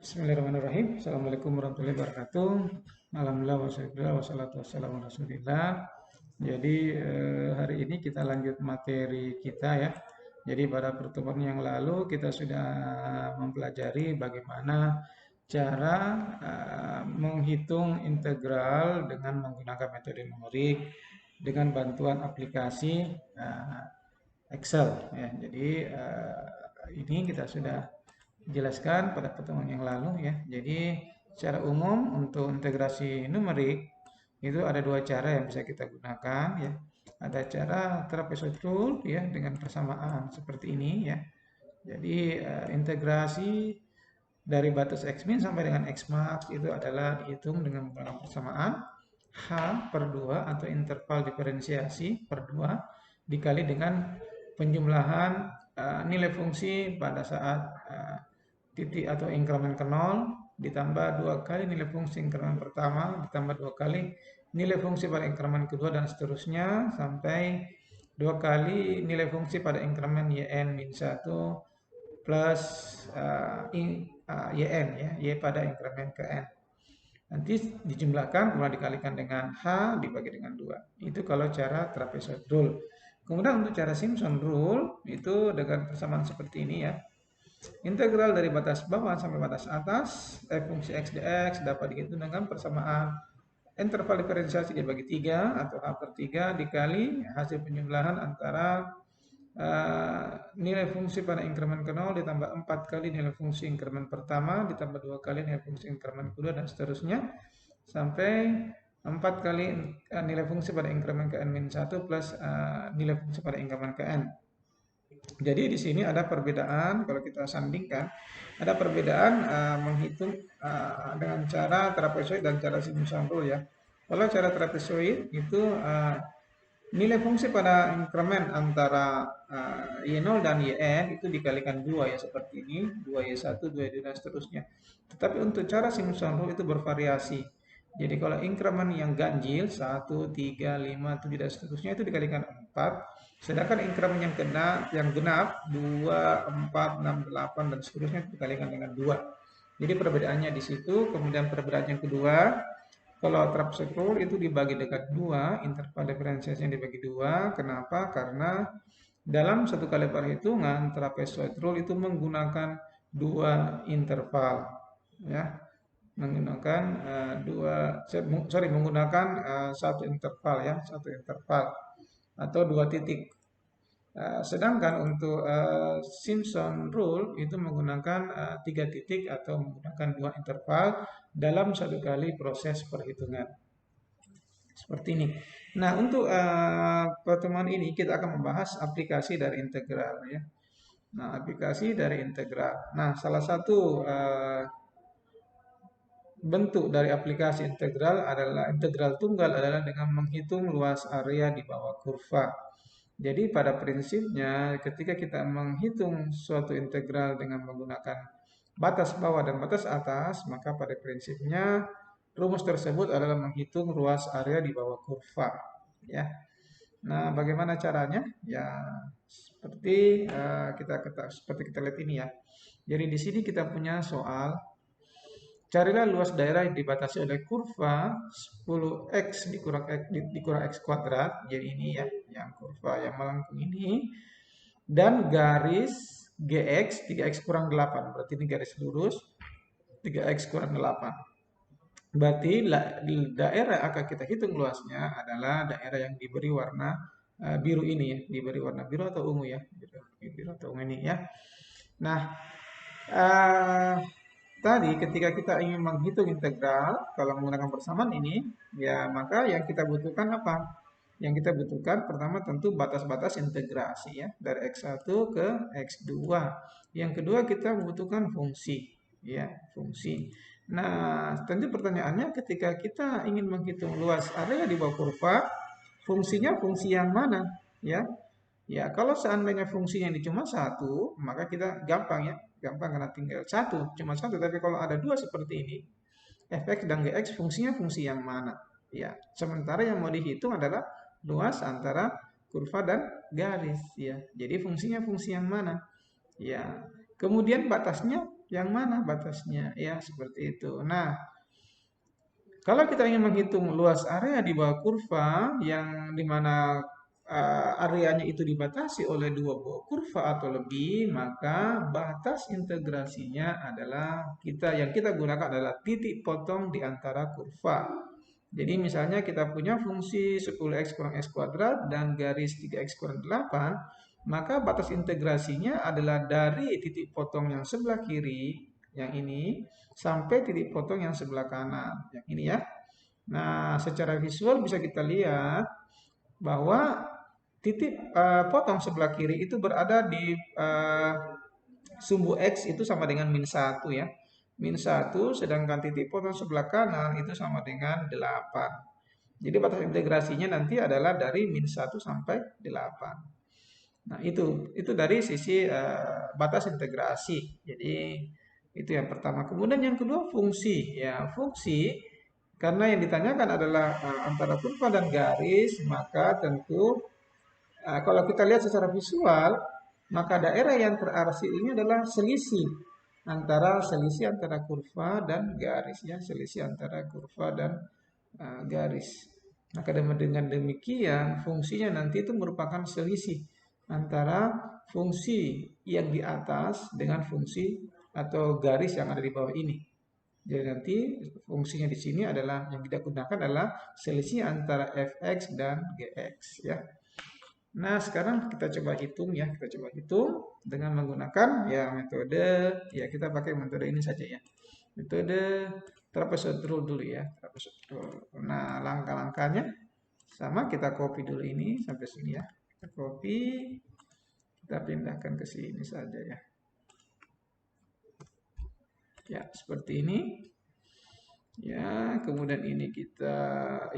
Bismillahirrahmanirrahim. Assalamualaikum warahmatullahi wabarakatuh. Alhamdulillah wassalatu wassalamu ala rasulillah. Jadi hari ini kita lanjut materi kita ya. Jadi pada pertemuan yang lalu kita sudah mempelajari bagaimana cara menghitung integral dengan menggunakan metode numerik dengan bantuan aplikasi Excel ya. Jadi ini kita sudah jelaskan pada pertemuan yang lalu ya. Jadi secara umum untuk integrasi numerik itu ada dua cara yang bisa kita gunakan ya. Ada cara trapezoid rule ya dengan persamaan seperti ini ya. Jadi integrasi dari batas x min sampai dengan x max itu adalah dihitung dengan menggunakan persamaan h per 2 atau interval diferensiasi per 2 dikali dengan penjumlahan nilai fungsi pada saat titik atau increment ke 0 ditambah 2 kali nilai fungsi increment pertama ditambah 2 kali nilai fungsi pada increment kedua dan seterusnya sampai 2 kali nilai fungsi pada increment yn min 1 plus yn ya, y pada increment ke n. Nanti dijumlahkan kemudian dikalikan dengan h dibagi dengan 2. Itu kalau cara trapezoid rule. Kemudian untuk cara Simpson rule itu dengan persamaan seperti ini ya. Integral dari batas bawah sampai batas atas f fungsi x dx dapat dihitung dengan persamaan interval diferensiasi dibagi 3 atau h per 3 dikali hasil penjumlahan antara nilai fungsi pada increment ke 0 ditambah 4 kali nilai fungsi increment pertama ditambah 2 kali nilai fungsi increment kedua dan seterusnya sampai 4 kali nilai fungsi pada increment ke n-1 plus nilai fungsi pada increment ke n. Jadi di sini ada perbedaan kalau kita sandingkan, ada perbedaan menghitung dengan cara trapezoid dan cara Simpson rule ya. Kalau cara trapezoid itu nilai fungsi pada increment antara y0 dan yn itu dikalikan 2 ya seperti ini, 2y1, 2y2 dan seterusnya. Tetapi untuk cara Simpson rule itu bervariasi. Jadi kalau increment yang ganjil 1, 3, 5, 7 dan seterusnya itu dikalikan 4. Sedangkan increment yang genap 2, 4, 6, 8 dan seterusnya dikalikan dengan 2. Jadi perbedaannya di situ. Kemudian perbedaan yang kedua, kalau trapezoid rule itu dibagi dengan 2, interval diferensiasinya dibagi 2. Kenapa? Karena dalam satu kali perhitungan trapezoid rule itu menggunakan 2 interval ya. Menggunakan menggunakan satu interval ya, satu interval atau 2 titik. Sedangkan untuk Simpson rule itu menggunakan 3 titik atau menggunakan 2 interval dalam satu kali proses perhitungan. Seperti ini. Nah, untuk pertemuan ini kita akan membahas aplikasi dari integral ya. Nah, aplikasi dari integral. Nah, salah satu bentuk dari aplikasi integral adalah integral tunggal adalah dengan menghitung luas area di bawah kurva. Jadi pada prinsipnya ketika kita menghitung suatu integral dengan menggunakan batas bawah dan batas atas, maka pada prinsipnya rumus tersebut adalah menghitung luas area di bawah kurva ya. Nah, bagaimana caranya? Ya seperti kita lihat ini ya. Jadi di sini kita punya soal. Carilah luas daerah yang dibatasi oleh kurva 10x dikurang x kuadrat. Jadi ini ya, yang kurva yang melengkung ini. Dan garis gx 3x kurang 8. Berarti ini garis lurus 3x kurang 8. Berarti daerah yang akan kita hitung luasnya adalah daerah yang diberi warna biru ini ya. Diberi warna biru atau ungu ya. Biru atau ungu ini ya. Nah, tadi ketika kita ingin menghitung integral kalau menggunakan persamaan ini, ya maka yang kita butuhkan apa? Yang kita butuhkan pertama tentu batas-batas integrasi ya, dari x1 ke x2. Yang kedua kita membutuhkan fungsi, ya, fungsi. Nah, tentu pertanyaannya ketika kita ingin menghitung luas area di bawah kurva, fungsinya fungsi yang mana? Ya, ya kalau seandainya fungsinya ini cuma satu, maka kita gampang ya. Gampang karena tinggal cuma satu. Tapi kalau ada dua seperti ini, fx dan gx fungsinya fungsi yang mana? Ya, sementara yang mau dihitung adalah luas antara kurva dan garis. Ya, jadi fungsinya fungsi yang mana? Ya, kemudian batasnya Yang mana batasnya? Ya, seperti itu. Nah, kalau kita ingin menghitung luas area di bawah kurva yang dimana areanya itu dibatasi oleh dua buah kurva atau lebih, maka batas integrasinya adalah yang kita gunakan adalah titik potong di antara kurva. Jadi misalnya kita punya fungsi 10x kurang x kuadrat dan garis 3x kurang 8, maka batas integrasinya adalah dari titik potong yang sebelah kiri, yang ini, sampai titik potong yang sebelah kanan, yang ini ya. Nah, secara visual bisa kita lihat bahwa titik potong sebelah kiri itu berada di sumbu X itu sama dengan -1 ya. -1, sedangkan titik potong sebelah kanan itu sama dengan 8. Jadi batas integrasinya nanti adalah dari -1 sampai 8. Nah, itu dari sisi batas integrasi. Jadi itu yang pertama. Kemudian yang kedua fungsi. Ya, fungsi karena yang ditanyakan adalah antara kurva dan garis, maka tentu kalau kita lihat secara visual, maka daerah yang terarasi ini adalah selisih antara kurva dan garis ya, selisih antara kurva dan garis. Maka dengan demikian fungsinya nanti itu merupakan selisih antara fungsi yang di atas dengan fungsi atau garis yang ada di bawah ini. Jadi nanti fungsinya di sini adalah yang kita gunakan adalah selisih antara fx dan gx ya. Nah, sekarang kita coba hitung ya. Kita coba hitung dengan menggunakan ya metode, ya kita pakai metode ini saja ya. Metode trapezoid rule dulu ya. Trapezoid rule. Nah, langkah-langkahnya sama, kita copy dulu ini sampai sini ya. Kita copy, kita pindahkan ke sini saja ya. Ya, seperti ini. Ya, kemudian ini kita,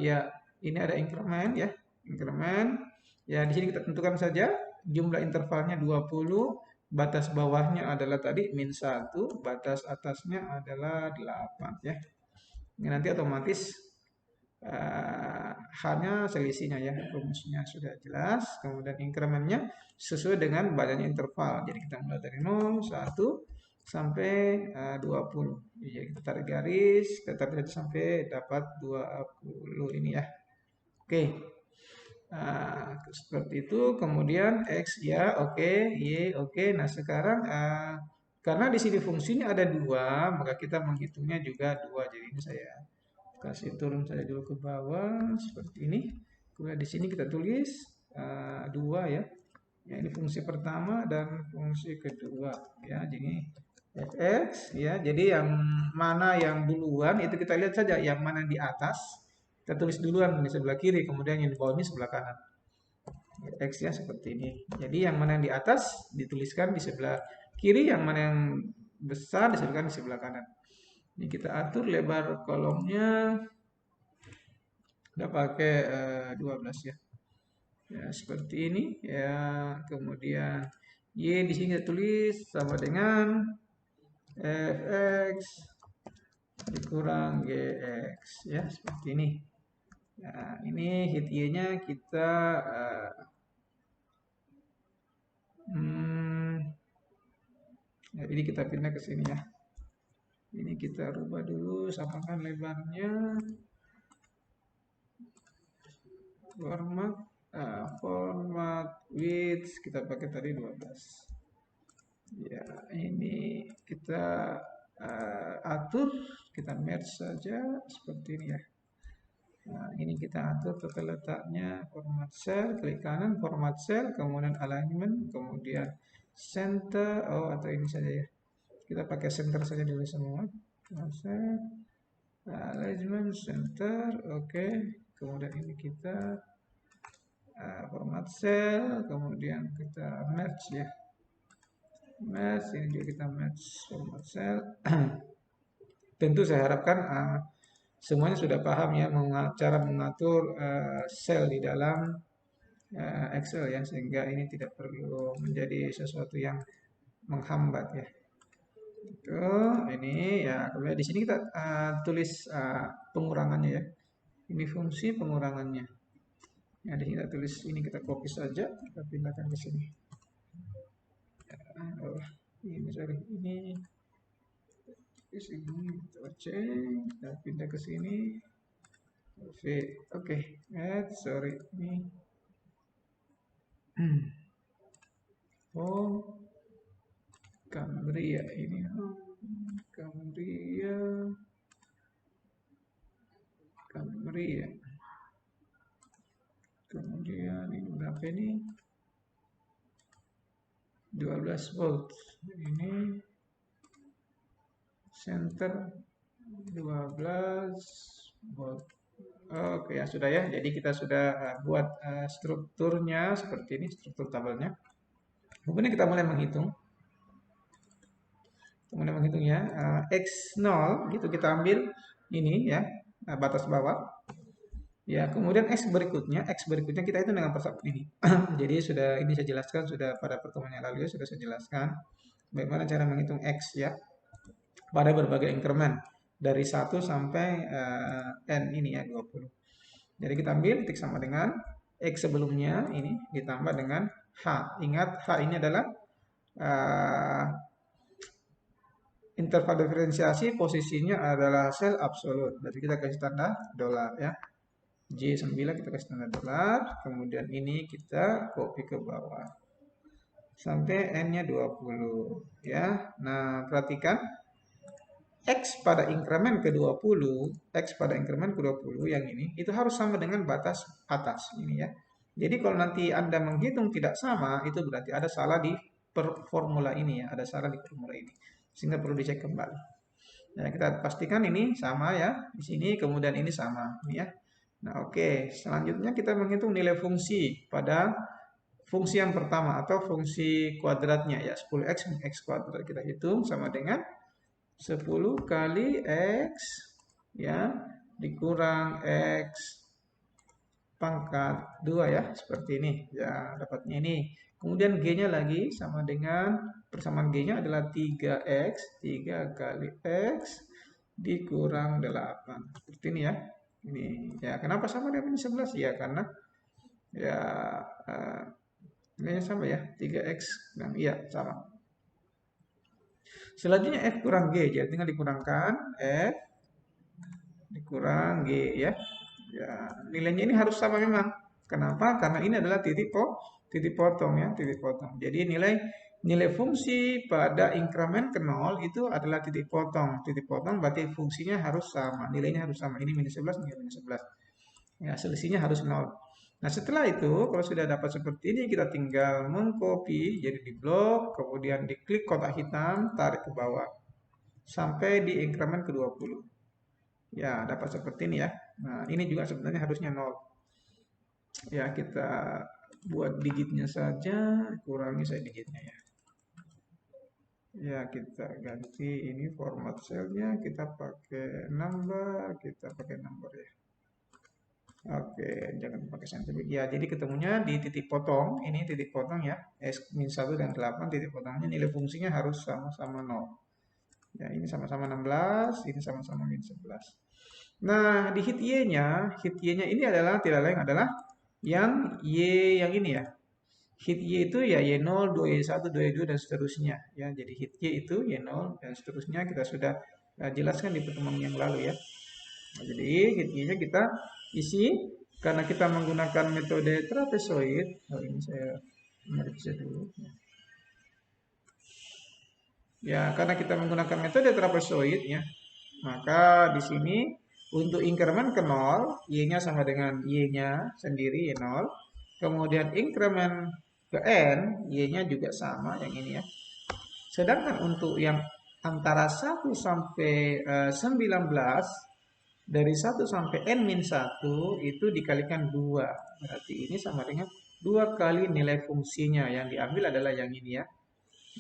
ya ini ada increment ya. Increment. Ya, di sini kita tentukan saja jumlah intervalnya 20, batas bawahnya adalah tadi -1, batas atasnya adalah 8 ya. Ini nanti otomatis hanya selisihnya ya, rumusnya sudah jelas. Kemudian incrementnya sesuai dengan badannya interval. Jadi kita mulai dari 0, 1 sampai 20. Jadi kita tarik garis, kita tarik sampai dapat 20 ini ya. Oke. Nah, seperti itu. Kemudian X ya, oke, Y, oke. Nah, sekarang karena di sini fungsinya ada 2, maka kita menghitungnya juga 2. Jadi ini saya kasih turun saja dulu ke bawah seperti ini. Kemudian di sini kita tulis 2 ya. Ya, ini fungsi pertama dan fungsi kedua ya. Jadi fx ya. Jadi yang mana yang duluan itu kita lihat saja, yang mana yang di atas kita tulis duluan di sebelah kiri, kemudian yang di bawahnya sebelah kanan. X ya seperti ini. Jadi yang mana yang di atas dituliskan di sebelah kiri, yang mana yang besar disebutkan di sebelah kanan. Ini kita atur lebar kolomnya, kita pakai 12 ya. Ya seperti ini ya. Kemudian Y di sini kita tulis sama dengan fx dikurang gx ya, seperti ini. Nah, ini hit Y-nya kita ya, ini kita pindah ke sini ya. Ini kita rubah dulu, samakan lebarnya. Format width kita pakai tadi 12. Ya, ini kita atur, kita merge saja seperti ini ya. Nah, ini kita atur tata letaknya, format cell, klik kanan, format cell, kemudian alignment, kemudian center, atau ini saja ya. Kita pakai center saja dulu semua. Alignment, center, oke. Kemudian ini kita format cell, kemudian kita merge ya. Merge, ini juga kita merge format cell. Tentu saya harapkan semuanya sudah paham ya cara mengatur sel di dalam Excel ya, sehingga ini tidak perlu menjadi sesuatu yang menghambat ya. Itu ini ya. Kemudian di sini kita tulis pengurangannya ya. Ini fungsi pengurangannya. Ya, di sini kita tulis, ini kita copy saja, kita pindahkan ke sini. Ini sorry, ini Di sini kita cek, kita pindah ke sini. Oke, sorry ini. Oh, Cambria ini. Cambria. Kemudian ini berapa ini? 12 volt. Ini center 12 volt. Oke, ya sudah ya. Jadi kita sudah buat strukturnya seperti ini, struktur tabelnya. Kemudian kita mulai menghitung. Kemudian menghitungnya X0 gitu kita ambil ini ya, batas bawah. Ya, kemudian X berikutnya kita hitung dengan persatuan ini. Jadi sudah ini saya jelaskan sudah pada pertemuan yang lalu ya, sudah saya jelaskan bagaimana cara menghitung X ya pada berbagai increment dari 1 sampai N ini ya 20. Jadi kita ambil titik sama dengan X sebelumnya ini ditambah dengan H. Ingat H ini adalah interval diferensiasi posisinya adalah sel absolut. Jadi kita kasih tanda dolar ya. J9 kita kasih tanda dolar, kemudian ini kita copy ke bawah. Sampai N-nya 20 ya. Nah, perhatikan X pada increment ke-20, X pada increment ke-20 yang ini itu harus sama dengan batas atas ini ya. Jadi kalau nanti Anda menghitung tidak sama, itu berarti ada salah di formula ini ya, ada salah di formula ini. Sehingga perlu dicek kembali. Nah, kita pastikan ini sama ya. Di sini kemudian ini sama ini ya. Nah, oke. Selanjutnya kita menghitung nilai fungsi pada fungsi yang pertama atau fungsi kuadratnya ya. 10x min x kuadrat kita hitung sama dengan 10 kali x ya dikurang x pangkat 2 ya. Seperti ini. Ya, dapatnya ini. Kemudian G-nya lagi sama dengan persamaan G-nya adalah 3x. 3 kali x dikurang 8. Seperti ini ya. Ini ya kenapa sama dengan 11 ya karena ya nilainya sama ya 3x dan iya sama. Selanjutnya F kurang G jadi tinggal dikurangkan F dikurang G ya. Ya nilainya ini harus sama memang. Kenapa? Karena ini adalah titik potong ya titik potong. Jadi nilai fungsi pada increment ke 0 itu adalah titik potong. Titik potong berarti fungsinya harus sama, nilainya harus sama. Ini minus 11, ini minus 11. Ya, selisihnya harus 0. Nah, setelah itu, kalau sudah dapat seperti ini, kita tinggal mengcopy jadi di blok, kemudian diklik kotak hitam, tarik ke bawah. Sampai di increment ke-20. Ya, dapat seperti ini ya. Nah, ini juga sebenarnya harusnya 0. Ya, kita buat digitnya saja, kurangi saya digitnya ya. Ya, kita ganti ini format selnya, kita pakai number ya. Oke, jangan pakai scientific. Ya, jadi ketemunya di titik potong, ini titik potong ya, S-1 dan 8, titik potongnya nilai fungsinya harus sama-sama 0. Ya, ini sama-sama 16, ini sama-sama min 11. Nah, di hit Y-nya ini adalah tidak lain adalah yang Y yang ini ya. Hit Y itu ya Y0, 2Y1, 2Y2 dan seterusnya ya. Jadi hit Y itu Y0 dan seterusnya kita sudah jelaskan di pertemuan yang lalu ya. Nah, jadi hit Y-nya kita isi karena kita menggunakan metode trapezoid. Ini saya merevisi dulu. Ya, karena kita menggunakan metode trapezoid ya, maka di sini untuk increment ke 0, Y-nya sama dengan Y-nya sendiri Y0. Kemudian increment ke N, Y-nya juga sama yang ini ya. Sedangkan untuk yang antara 1 sampai 19 dari 1 sampai N-1 itu dikalikan 2. Berarti ini sama dengan 2 kali nilai fungsinya. Yang diambil adalah yang ini ya.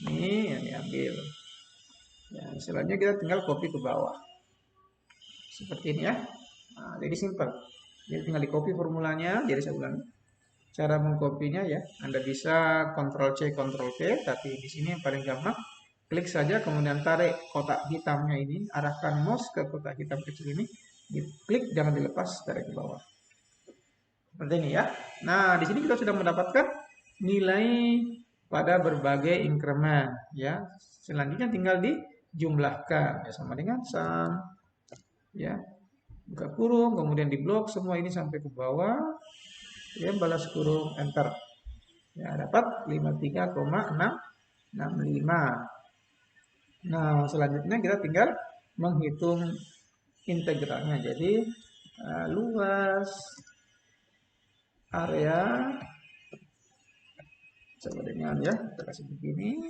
Ini yang diambil. Ya, selanjutnya kita tinggal copy ke bawah. Seperti ini ya. Nah, jadi simple. Jadi tinggal di copy formulanya. Jadi saya ulangi. Cara mengkopinya ya. Anda bisa Ctrl C, Ctrl V. Tapi di sini yang paling gampang. Klik saja kemudian tarik kotak hitamnya ini. Arahkan mouse ke kotak hitam kecil ini. Klik jangan dilepas tarik ke bawah. Seperti ini ya. Nah, di sini kita sudah mendapatkan nilai pada berbagai increment ya. Selanjutnya tinggal dijumlahkan ya sama dengan sum ya. Buka kurung, kemudian diblok semua ini sampai ke bawah, ya balas kurung, enter. Ya, dapat 53,665. Nah, selanjutnya kita tinggal menghitung integralnya. Jadi, luas area sama dengan ya, kita kasih begini.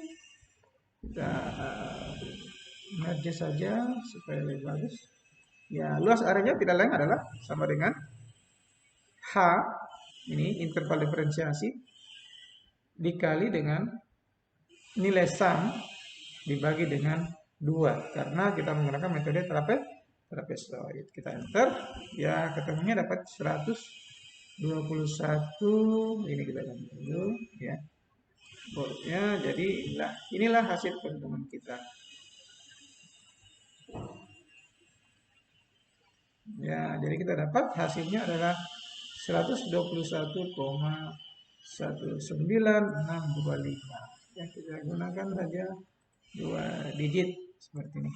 Kita merge saja supaya lebih bagus. Ya, luas areanya tidak lain adalah sama dengan H, ini interval diferensiasi, dikali dengan nilai sum dibagi dengan 2. Karena kita menggunakan metode trapezoid. Kita enter, ya ketemunya dapat 121. Ini kita ganti dulu, ya. Ya, jadi inilah hasil perhitungan kita. Ya, jadi kita dapat hasilnya adalah 121,19625. Ya, kita gunakan saja 2 digit seperti ini.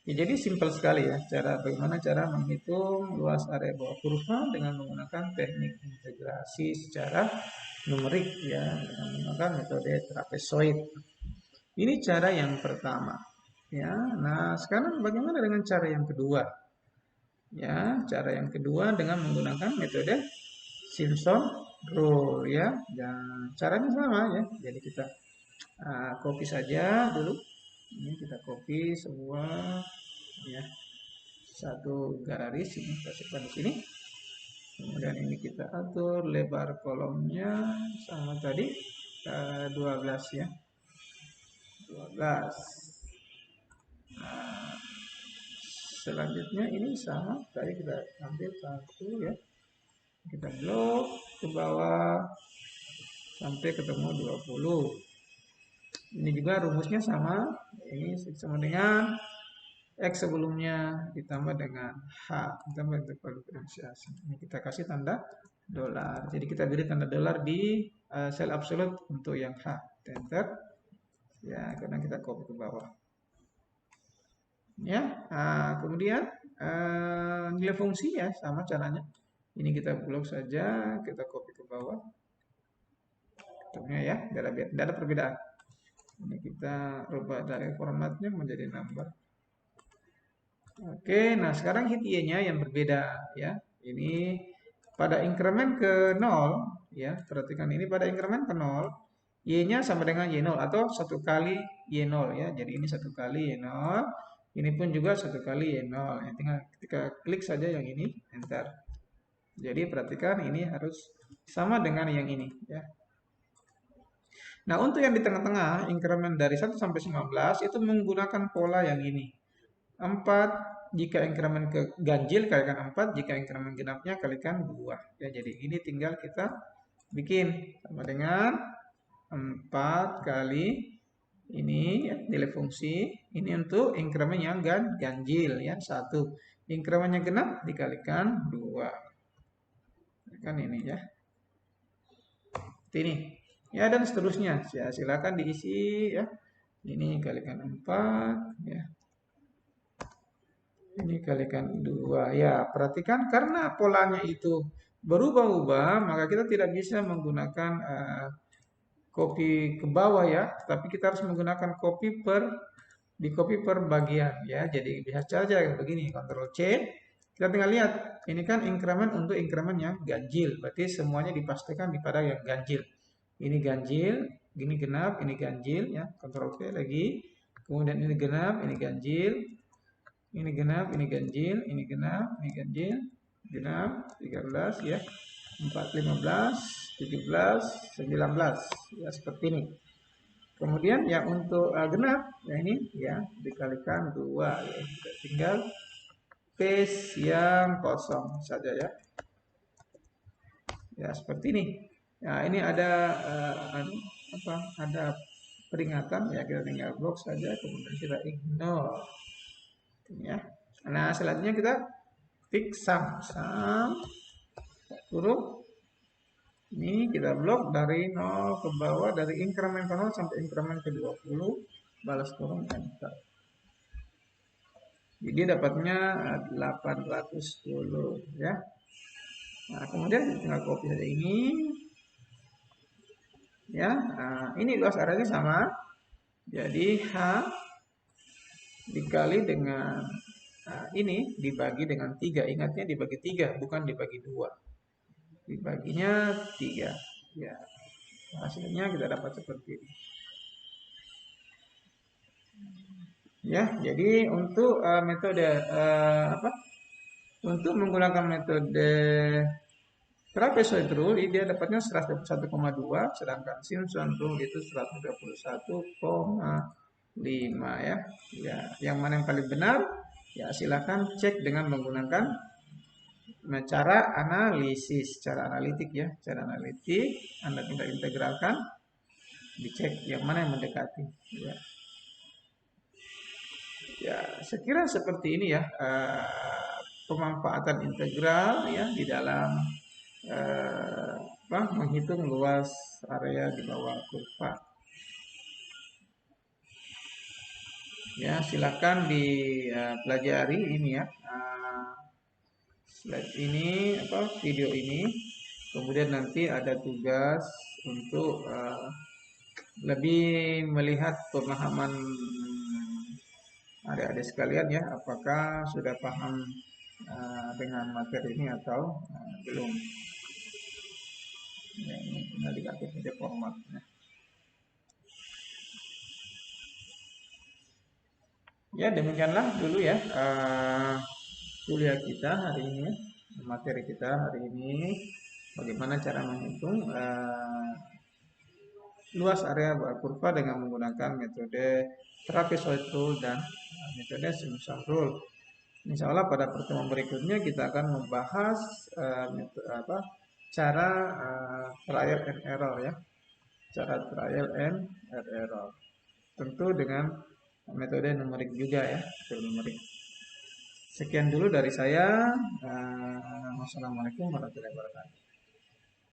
Ya, jadi simpel sekali ya bagaimana cara menghitung luas area bawah kurva dengan menggunakan teknik integrasi secara numerik ya dengan menggunakan metode trapezoid. Ini cara yang pertama. Ya, nah sekarang bagaimana dengan cara yang kedua? Ya, cara yang kedua dengan menggunakan metode Simpson rule ya. Dan caranya sama ya. Jadi kita copy saja dulu. Ini kita copy semua ya. Satu garis ini kita simpan di sini. Kemudian ini kita atur lebar kolomnya sama tadi 12 ya. 12. Nah, selanjutnya ini sama tadi kita ambil satu ya. Kita blok ke bawah sampai ketemu 20. Ini juga rumusnya sama. Ini sama dengan X sebelumnya ditambah dengan H, ditambah interval diferensiasi. Ini kita kasih tanda dolar. Jadi kita beri tanda dolar di sel absolut untuk yang H. Enter. Ya, karena kita copy ke bawah. Ya, kemudian nilai fungsi ya sama caranya. Ini kita blok saja, kita copy ke bawah. Ya, tidak ada perbedaan. Ini kita rubah dari formatnya menjadi number. Oke, nah sekarang hit y-nya yang berbeda ya. Ini pada increment ke 0 ya. Perhatikan ini pada increment ke 0, y-nya sama dengan y0 atau 1 kali y0 ya. Jadi ini 1 kali y0, ini pun juga 1 kali y0. Ya, tinggal ketika klik saja yang ini, enter. Jadi perhatikan ini harus sama dengan yang ini ya. Nah, untuk yang di tengah-tengah, increment dari 1 sampai 19 itu menggunakan pola yang ini. 4 jika increment ke ganjil kalikan 4, jika increment genapnya kalikan 2. Ya, jadi ini tinggal kita bikin sama dengan 4 kali ini ya, nilai fungsi. Ini untuk increment yang ganjil ya, 1. Increment yang genap dikalikan 2. Kan ini ya. Ini. Ya, dan seterusnya. Ya, silakan diisi ya. Ini kalikan 4 ya. Ini kalikan 2. Ya, perhatikan karena polanya itu berubah-ubah, maka kita tidak bisa menggunakan copy ke bawah ya, tapi kita harus menggunakan copy per bagian ya. Jadi bisa saja begini, Ctrl C. Kita tinggal lihat, ini kan increment untuk increment yang ganjil, berarti semuanya dipastikan pada yang ganjil. Ini ganjil, ini genap, ini ganjil ya. Ctrl V lagi. Kemudian ini genap, ini ganjil. Ini genap, ini ganjil, ini genap, ini ganjil. Genap 13 ya. 4 15, 17, 19 ya seperti ini. Kemudian yang untuk genap ya ini ya dikalikan 2 ya. Kita tinggal space yang kosong saja ya. Ya seperti ini. Nah, ini ada ada peringatan ya, kita tinggal blok saja kemudian kita ignore. Ya. Nah, selanjutnya kita fix sum huruf ini kita blok dari 0 ke bawah, dari increment ke 0 sampai increment ke 20. balas kurung enter. Jadi dapatnya 810 ya. Nah, kemudian tinggal copy saja ini ya. Nah, ini luas areanya sama. Jadi H dikali dengan ini dibagi dengan 3. Ingatnya dibagi 3 bukan dibagi 2. Dibaginya 3. Ya, hasilnya kita dapat seperti ini. Ya, jadi untuk metode apa? Untuk menggunakan metode trapezoid rule, dia dapatnya 121,2, sedangkan Simpson rule itu 121,5 ya. Ya, yang mana yang paling benar? Ya, silakan cek dengan menggunakan cara analisis, cara analitik ya, cara analitik Anda tinggal integralkan, dicek yang mana yang mendekati ya. Ya, saya kira seperti ini ya pemanfaatan integral ya di dalam menghitung luas area di bawah kurva. Ya, silakan dipelajari ini ya. Slide ini video ini. Kemudian nanti ada tugas untuk lebih melihat pemahaman adik-adik sekalian ya, apakah sudah paham dengan materi ini atau belum. Ya, ini tinggal diganti saja formatnya. Ya, demikianlah dulu ya kuliah kita hari ini, materi kita hari ini, bagaimana cara menghitung luas area kurva dengan menggunakan metode trapezoid rule dan metode Simpson rule. Insya Allah pada pertemuan berikutnya kita akan membahas cara trial and error ya, cara trial and error. Tentu dengan metode numerik juga ya, metode numerik. Sekian dulu dari saya. Wassalamualaikum warahmatullahi wabarakatuh.